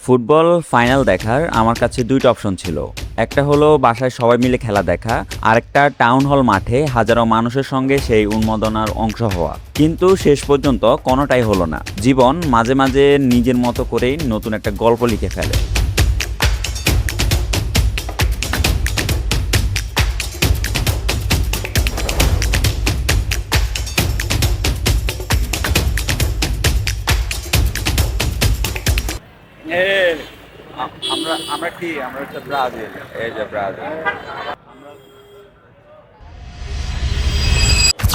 Football final দেখার আমার কাছে দুইটা অপশন ছিল। একটা হলো বাসায় সবাই মিলে খেলা দেখা, আরেকটা টাউন হল মাঠে হাজারো মানুষের সঙ্গে সেই উন্মাদনার অংশ হওয়া। কিন্তু শেষ পর্যন্ত কোনোটাই হলো না। জীবন মাঝে মাঝে নিজের মতো করেই নতুন একটা গল্প লিখে ফেলে। আমরা কি আমরা হচ্ছে ব্রাজিল। এই যে ব্রাজিল।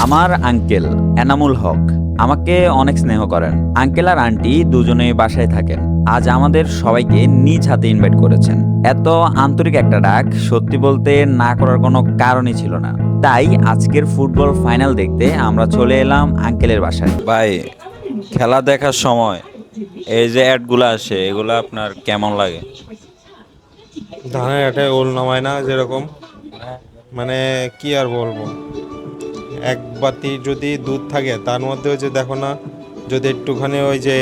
আমার আঙ্কেল এনামুল হক আমাকে অনেক স্নেহ করেন। আঙ্কেল আর আন্টি দুজনেই বাসায় থাকেন। আজ আমাদের সবাইকে নিজ হাতে ইনভাইট করেছেন। এত আন্তরিক একটা ডাক সত্যি বলতে না করার কোনো কারণই ছিল না। তাই আজকের ফুটবল ফাইনাল দেখতে আমরা চলে এলাম আঙ্কেলের বাসায়। ভাই, খেলা দেখার সময় এই যে অ্যাডগুলো আসে এগুলো আপনার কেমন লাগে? ধানের একটা ওল নামায় না যেরকম, মানে কি আর বলবো, এক বাটি যদি দুধ থাকে তার মধ্যে ওই যে দেখো না, যদি একটুখানি ওই যে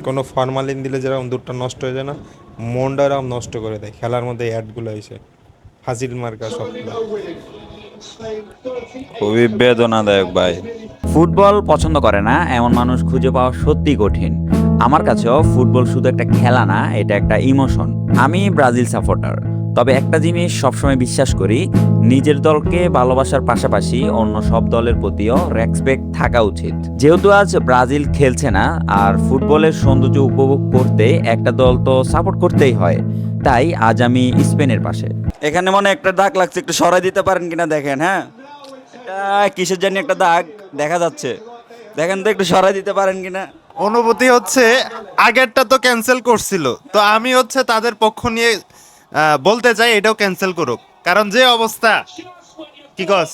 কোনো ফরমালিন দিলে যেরকম দুধটা নষ্ট হয়ে যায় না, মনটা এরকম নষ্ট করে দেয়। খেলার মধ্যে অ্যাডগুলো এসে হাসির মার্কা সবগুলো। খুবই বেদনাদায়ক ভাই। ফুটবল পছন্দ করে না এমন মানুষ খুঁজে পাওয়া সত্যি কঠিন। আমার কাছেও ফুটবল শুধু একটা খেলা না, এটা একটা ইমোশন। আমি ব্রাজিল সাপোর্টার, তবে একটা জিনিস সবসময় বিশ্বাস করি, নিজের দলকে ভালোবাসার পাশাপাশি অন্য সব দলের প্রতিও রেসপেক্ট থাকা উচিত। যেহেতু আজ ব্রাজিল খেলছে না, আর ফুটবলের সৌন্দর্য উপভোগ করতে একটা দল তো সাপোর্ট করতেই হয়, তাই আজ আমি স্পেনের পাশে। এখানে মনে একটা দাগ লাগছে, একটু সরাই দিতে পারেন কিনা দেখেন। হ্যাঁ, এটা কিসের জানি একটা দাগ দেখা যাচ্ছে, দেখেন তো একটু সরাই দিতে পারেন কিনা। অনুভূতি হচ্ছে আগেরটা তো ক্যান্সেল করছিল, তো আমি হচ্ছে তাদের পক্ষ নিয়ে বলতে চাই এটাও ক্যান্সেল করুক, কারণ যে অবস্থা, কি কস,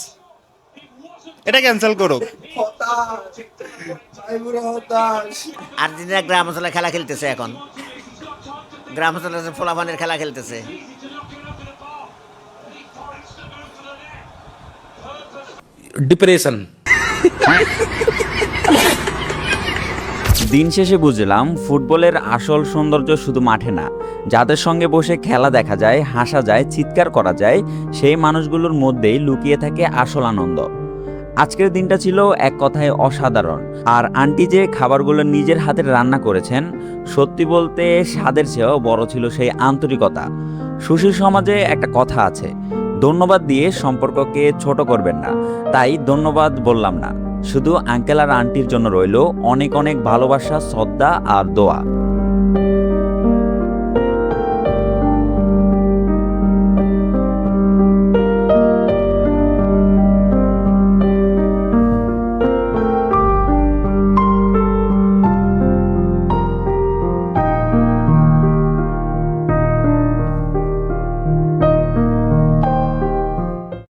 এটা ক্যান্সেল করুক। আর্জেন্টিনা গ্রাম অঞ্চলে খেলা খেলতেছে, এখন গ্রাম অঞ্চলে ফোলাফানের খেলা খেলতেছে। ডিপ্রেশন। দিন শেষে বুঝলাম ফুটবলের আসল সৌন্দর্য শুধু মাঠে না, যাদের সঙ্গে বসে খেলা দেখা যায়, হাসা যায়, চিৎকার করা যায়, সেই মানুষগুলোর মধ্যেই লুকিয়ে থাকে আসল আনন্দ। আজকের দিনটা ছিল এক কথায় অসাধারণ। আর আন্টি যে খাবারগুলো নিজের হাতে রান্না করেছেন, সত্যি বলতে স্বাদের চেয়েও বড় ছিল সেই আন্তরিকতা। সুশীল সমাজে একটা কথা আছে, ধন্যবাদ দিয়ে সম্পর্ককে ছোট করবেন না। তাই ধন্যবাদ বললাম না, শুধু আঙ্কেল আর আন্টির জন্য রইল অনেক অনেক ভালোবাসা, শ্রদ্ধা আর দোয়া।